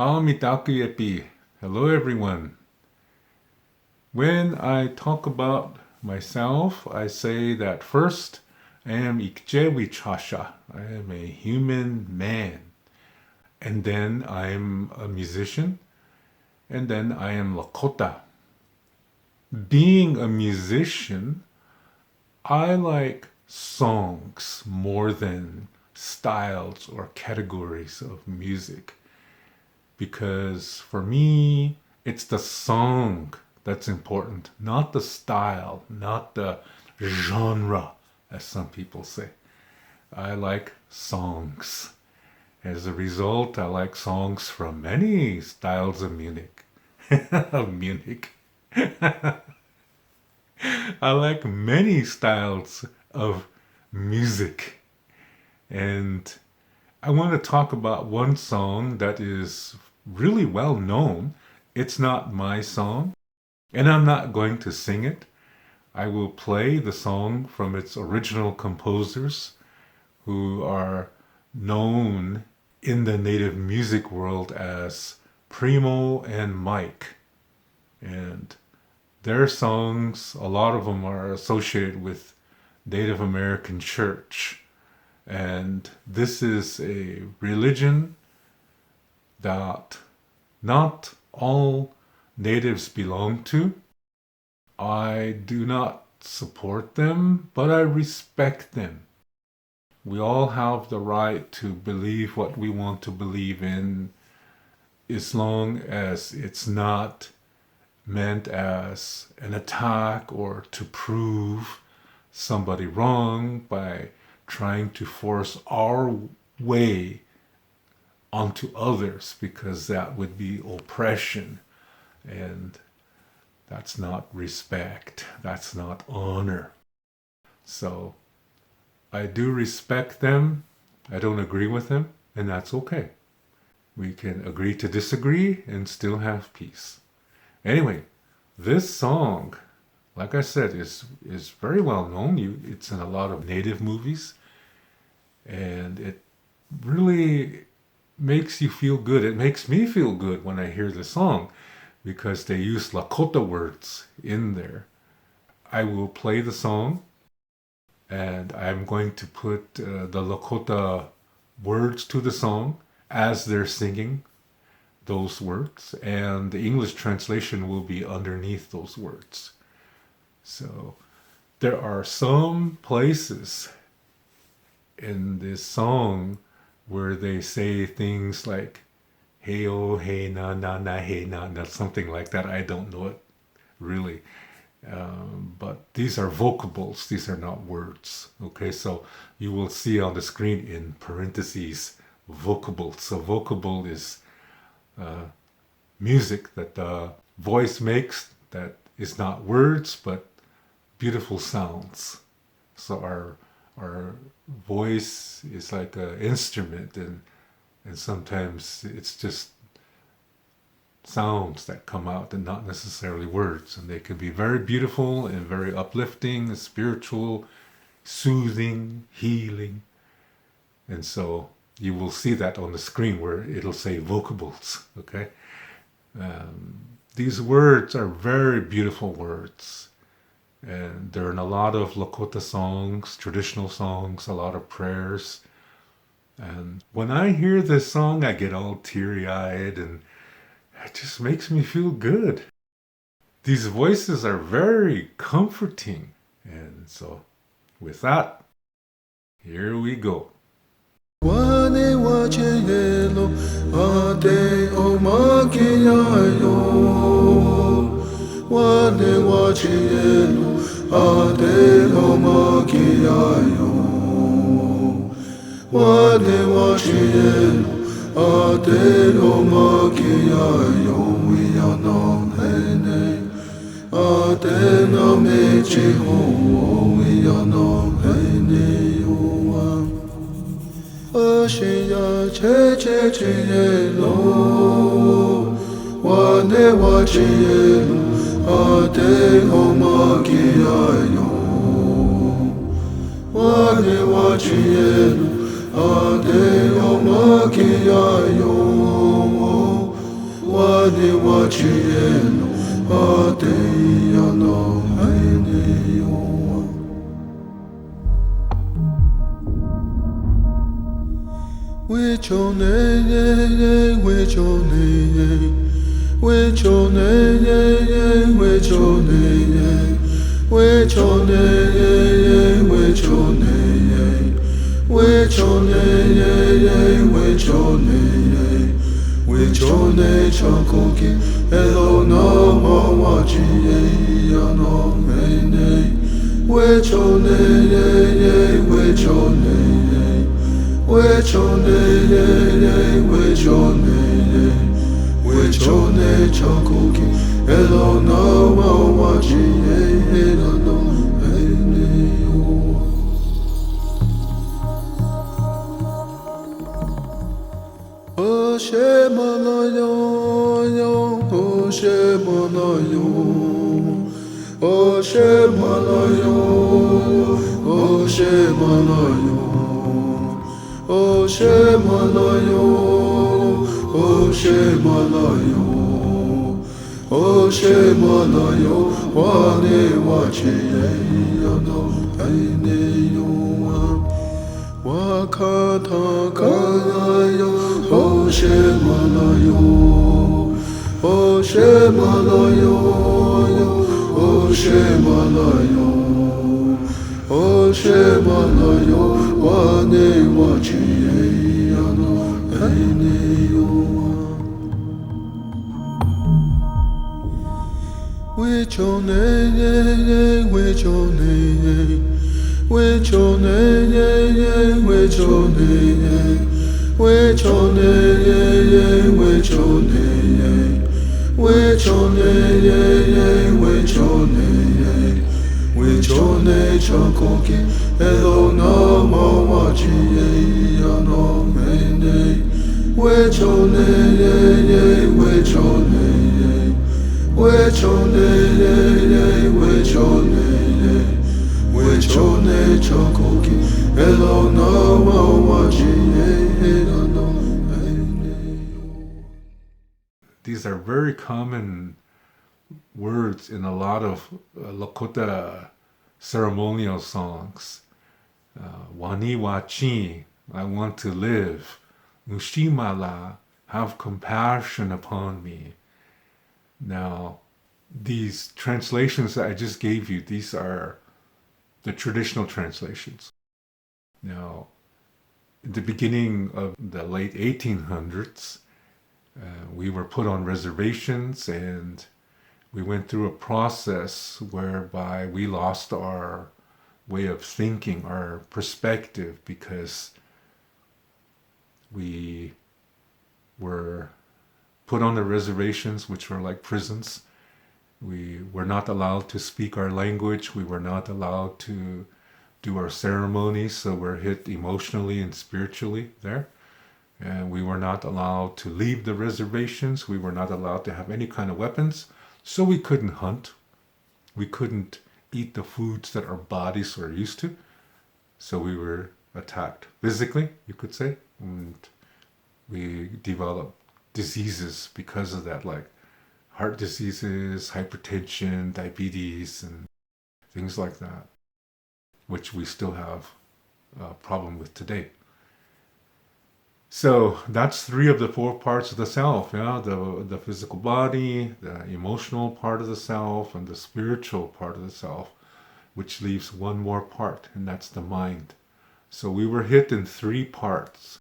Mitakuyepi. Hello everyone. When I talk about myself, I say that first, I am Ikjewichasha. I am a human man. And then I am a musician. And then I am Lakota. Being a musician, I like songs more than styles or categories of music. Because for me, it's the song that's important, not the style, not the genre, as some people say. I like songs. As a result, I like songs from many styles of Munich. Of Munich. I like many styles of music. And I want to talk about one song that is really well known. It's not my song, and I'm not going to sing it. I will play the song from its original composers, who are known in the native music world as Primo and Mike. And their songs, a lot of them are associated with Native American church. And this is a religion that not all natives belong to. I do not support them, but I respect them. We all have the right to believe what we want to believe in, as long as it's not meant as an attack or to prove somebody wrong by trying to force our way onto others, because that would be oppression, and that's not respect, that's not honor. So I do respect them. I don't agree with them, and that's okay. We can agree to disagree and still have peace. Anyway, this song, like I said, is very well known. It's in a lot of native movies, and it really makes you feel good. It makes me feel good when I hear the song, because they use Lakota words in there. I will play the song, and I'm going to put the Lakota words to the song as they're singing those words, and the English translation will be underneath those words. So there are some places in this song where they say things like hey oh hey na na na hey na na, something like that. I don't know it really, but these are vocables. These are not words. Okay, so you will see on the screen in parentheses vocables. So vocable is music that the voice makes that is not words but beautiful sounds. So our voice is like an instrument, and sometimes it's just sounds that come out and not necessarily words, and they can be very beautiful and very uplifting, spiritual, soothing, healing. And so you will see that on the screen where it'll say vocables. Okay, these words are very beautiful words. And they're in a lot of Lakota songs, traditional songs, a lot of prayers. And when I hear this song, I get all teary-eyed, and it just makes me feel good. These voices are very comforting. And so, with that, here we go. Wane wachielu adelo magiayo. Wane wachielu adelo magiayo. We are non hene adena mechi ho. We are non hene yoa. Ashiya che che lo. Wane wachielu adelo magiayo. Wane wachielu adelo magiayo. Wani Wachieno, Adeyano, Haineo. Which your name, which your name, which your name, which your name, which your name, which your name, which your name, which your name, which your name, Chankoki, hello, no more watching, no name, which your name, which your name. Which your name, which your name, which your name, Chankoki, hello, no more watching, no, no, oh, Shemanayo, oh, Shemanayo, oh, Shemanayo, oh, Shemanayo. Oh Shemanayo, oh Shemanayo, oh Shemanayo, Wane Wachieno, Aineyo, Wakata Kanayo, oh Shemanayo, oh Shemanayo, oh Shemanayo. Oh Shemanayo, Wane Wachieno, Aineyo. Which your name, which your name, which your name, which your name, which your name, which your name, which your name, which your name. Which your nature cooking, hello, no more watching, no name. Which your name, which your name, which your name, which your name, which your nature cooking, hello, no more watching, no name. These are very common words in a lot of Lakota ceremonial songs. Wani Wachi, I want to live. Mushimala, have compassion upon me. Now, these translations that I just gave you, these are the traditional translations. Now, at the beginning of the late 1800s, we were put on reservations and we went through a process whereby we lost our way of thinking, our perspective, because we were put on the reservations, which were like prisons. We were not allowed to speak our language. We were not allowed to do our ceremonies, so we're hit emotionally and spiritually there. And we were not allowed to leave the reservations. We were not allowed to have any kind of weapons. So we couldn't hunt. We couldn't eat the foods that our bodies were used to. So we were attacked physically, you could say. And we developed diseases because of that, like heart diseases, hypertension, diabetes, and things like that, which we still have a problem with today. So that's 3 of the 4 parts of the self, yeah, the physical body, the emotional part of the self, and the spiritual part of the self, which leaves one more part, and that's the mind. So we were hit in 3 parts,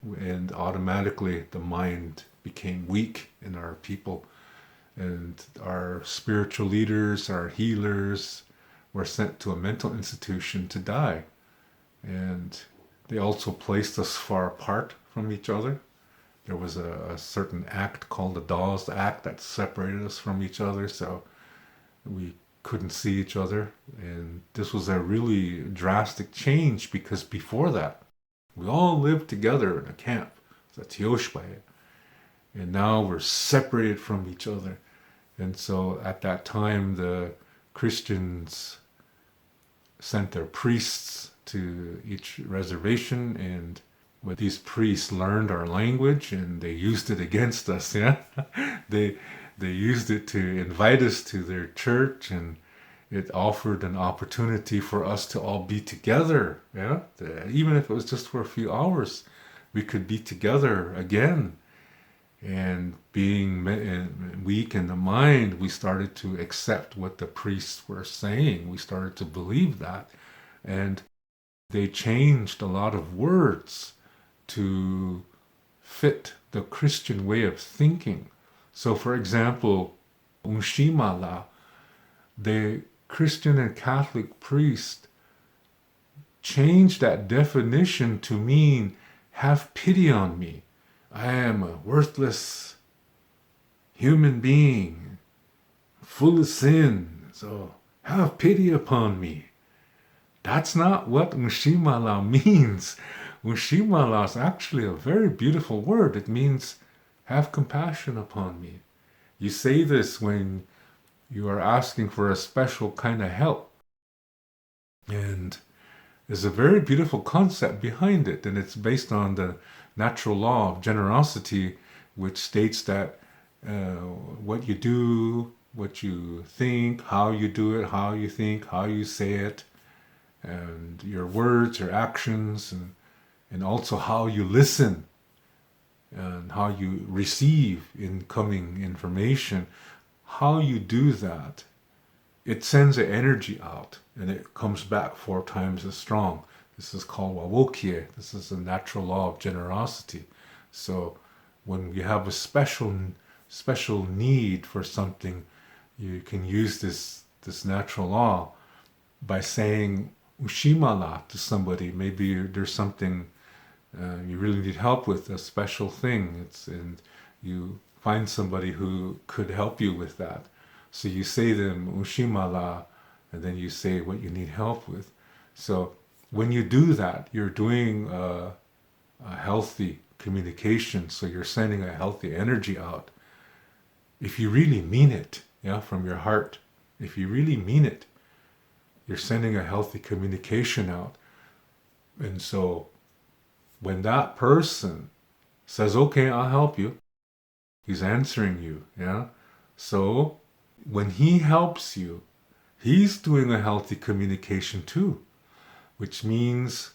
and automatically the mind became weak in our people, and our spiritual leaders, our healers, were sent to a mental institution to die. And they also placed us far apart from each other. There was a certain act called the Dawes Act that separated us from each other, so we couldn't see each other. And this was a really drastic change, because before that, we all lived together in a camp, the Tioshbaye, and now we're separated from each other. And so at that time, the Christians sent their priests to each reservation, and But these priests learned our language and they used it against us, yeah? they they used it to invite us to their church, and it offered an opportunity for us to all be together, yeah? Even if it was just for a few hours, we could be together again. And being weak in the mind, we started to accept what the priests were saying. We started to believe that. And they changed a lot of words to fit the Christian way of thinking. So, for example, Unshimala, the Christian and Catholic priest, changed that definition to mean, have pity on me. I am a worthless human being, full of sin, so have pity upon me. That's not what Unshimala means. Unshimala is actually a very beautiful word. It means have compassion upon me. You say this when you are asking for a special kind of help. And there's a very beautiful concept behind it, and it's based on the natural law of generosity, which states that what you do, what you think, how you do it, how you think, how you say it, and your words, your actions, and also how you listen and how you receive incoming information, how you do that, it sends an energy out and it comes back 4 times as strong. This is called wawokie. This is the natural law of generosity. So when you have a special need for something, you can use this natural law by saying ushimala to somebody. Maybe there's something you really need help with, a special thing. And you find somebody who could help you with that. So you say to them ushimala, and then you say what you need help with. So when you do that, you're doing a healthy communication. So you're sending a healthy energy out. If you really mean it, yeah, from your heart, if you really mean it, you're sending a healthy communication out. And so when that person says, okay, I'll help you, he's answering you, yeah? So when he helps you, he's doing a healthy communication too, which means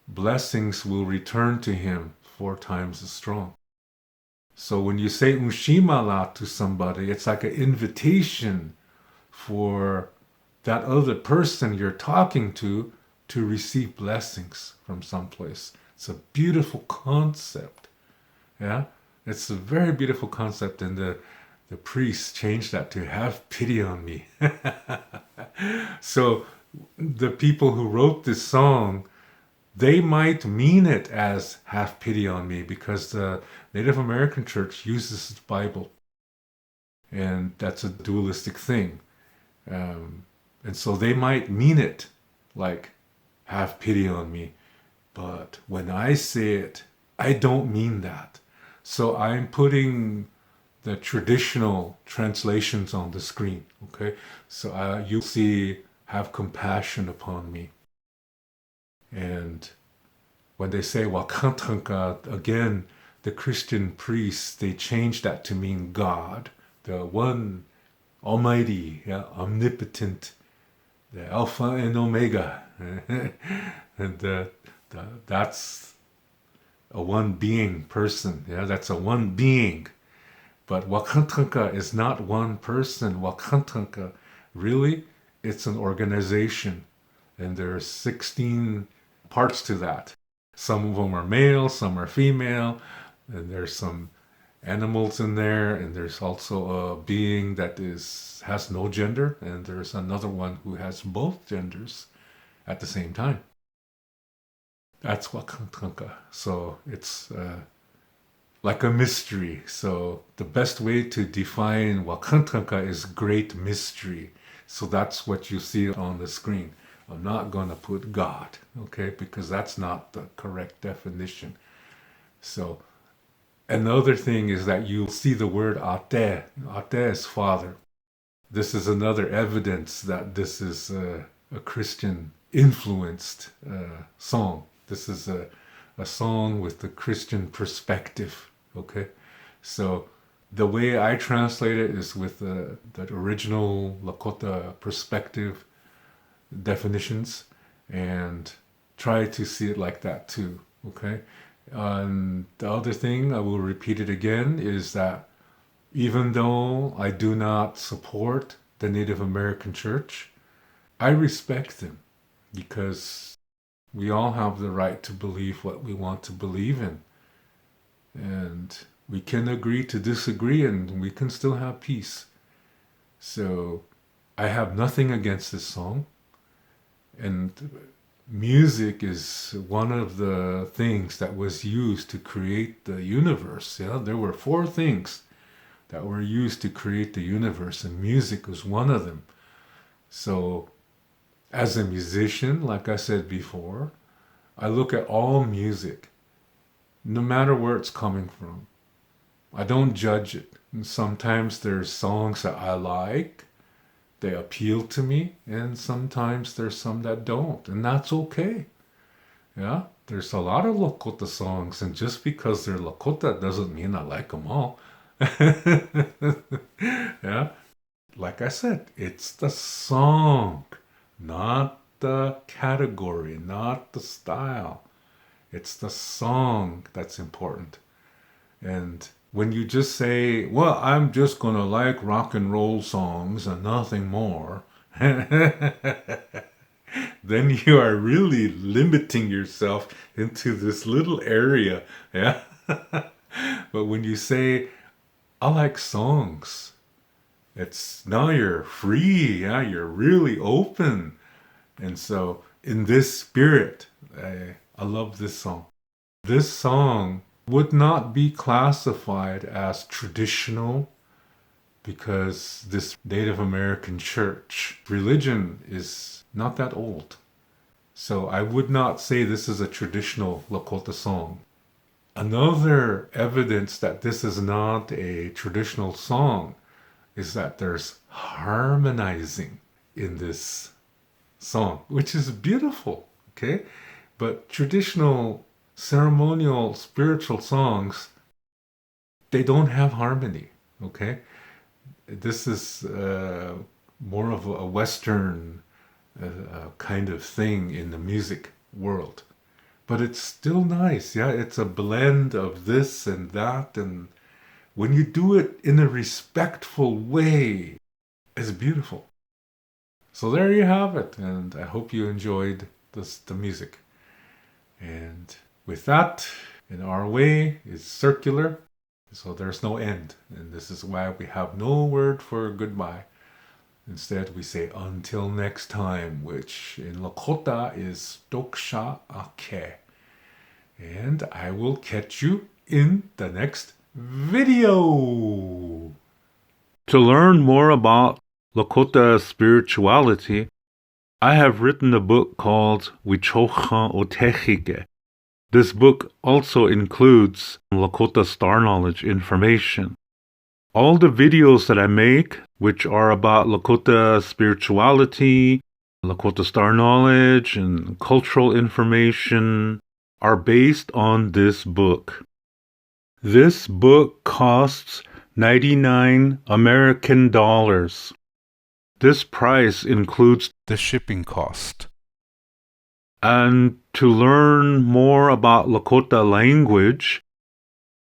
blessings will return to him 4 times as strong. So when you say ushimala to somebody, it's like an invitation for that other person you're talking to receive blessings from someplace. It's a beautiful concept. Yeah? It's a very beautiful concept, and the priests changed that to have pity on me. So the people who wrote this song, they might mean it as have pity on me because the Native American church uses the Bible, and that's a dualistic thing. And so they might mean it like have pity on me. But when I say it, I don't mean that. So I'm putting the traditional translations on the screen, okay? So you'll see, have compassion upon me. And when they say Wakantanka, again, the Christian priests, they changed that to mean God, the one almighty, yeah, omnipotent, the Alpha and Omega. And that's a one being person, yeah, that's a one being. But Wakantanka is not one person. Wakantanka, really, it's an organization. And there are 16 parts to that. Some of them are male, some are female, and there's some animals in there, and there's also a being that has no gender, and there's another one who has both genders at the same time. That's Wakantanka. So it's like a mystery. So the best way to define Wakantanka is great mystery. So that's what you see on the screen. I'm not going to put God, okay, because that's not the correct definition. So another thing is that you'll see the word ate. Ate is father. This is another evidence that this is a Christian influenced song. This is a a song with the Christian perspective. Okay, so the way I translate it is with the original Lakota perspective definitions, and try to see it like that too. Okay, and the other thing, I will repeat it again, is that even though I do not support the Native American church, I respect them, because we all have the right to believe what we want to believe in. And we can agree to disagree, and we can still have peace. So I have nothing against this song. And music is one of the things that was used to create the universe. Yeah, there were 4 things that were used to create the universe, and music was one of them. So as a musician, like I said before, I look at all music, no matter where it's coming from. I don't judge it. And sometimes there's songs that I like, they appeal to me, and sometimes there's some that don't, and that's okay. Yeah, there's a lot of Lakota songs, and just because they're Lakota doesn't mean I like them all. Yeah, like I said, it's the song, not the category, not the style. It's the song that's important. And when you just say, well, I'm just going to like rock and roll songs and nothing more, then you are really limiting yourself into this little area. Yeah. But when you say, I like songs, it's now you're free. Yeah. You're really open. And so in this spirit, I love this song. This song would not be classified as traditional, because this Native American church religion is not that old. So I would not say this is a traditional Lakota song. Another evidence that this is not a traditional song is that there's harmonizing in this song, which is beautiful, okay? But traditional ceremonial spiritual songs, they don't have harmony, okay? This is more of a Western kind of thing in the music world. But it's still nice, yeah? It's a blend of this and that, and when you do it in a respectful way, it's beautiful. So there you have it, and I hope you enjoyed the music. And with that, in our way, is circular, so there's no end. And this is why we have no word for goodbye. Instead, we say until next time, which in Lakota is Toksha Ake. And I will catch you in the next video. To learn more about Lakota spirituality, I have written a book called Wichocha Otechike. This book also includes Lakota Star Knowledge information. All the videos that I make, which are about Lakota spirituality, Lakota Star Knowledge, and cultural information, are based on this book. This book costs 99 American dollars. This price includes the shipping cost. And to learn more about Lakota language,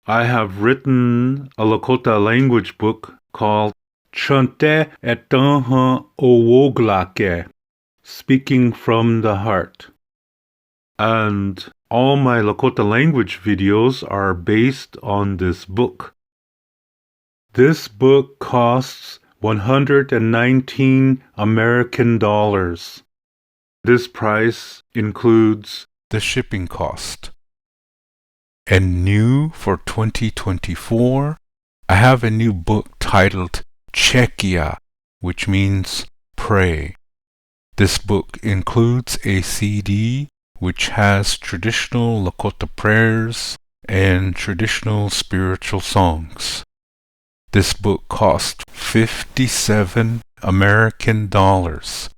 I have written a Lakota language book called Chante Etanha Owoglake, Speaking from the Heart. And all my Lakota language videos are based on this book. This book costs 119 American dollars. This price includes the shipping cost. And new for 2024, I have a new book titled Chekia, which means pray. This book includes a CD which has traditional Lakota prayers and traditional spiritual songs. This book cost 57 American dollars,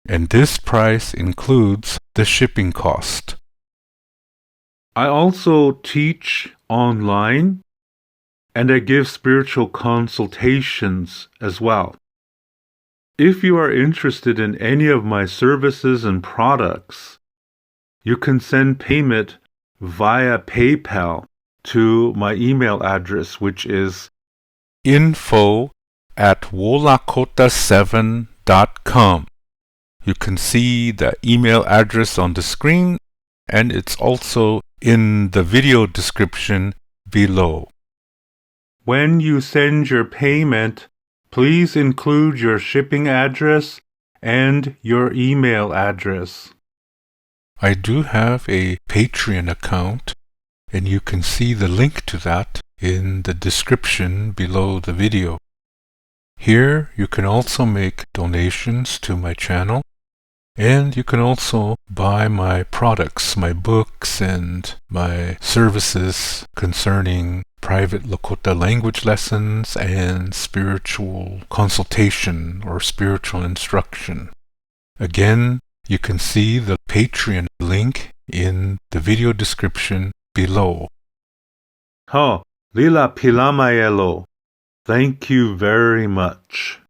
and this price includes the shipping cost. I also teach online, and I give spiritual consultations as well. If you are interested in any of my services and products, you can send payment via PayPal to my email address, which is info@wolakota7.com. You can see the email address on the screen, and it's also in the video description below. When you send your payment, please include your shipping address and your email address. I do have a Patreon account, and you can see the link to that in the description below the video. Here you can also make donations to my channel, and you can also buy my products, my books, and my services concerning private Lakota language lessons and spiritual consultation or spiritual instruction. Again, you can see the Patreon link in the video description below. Lila Pilamayelo. Thank you very much.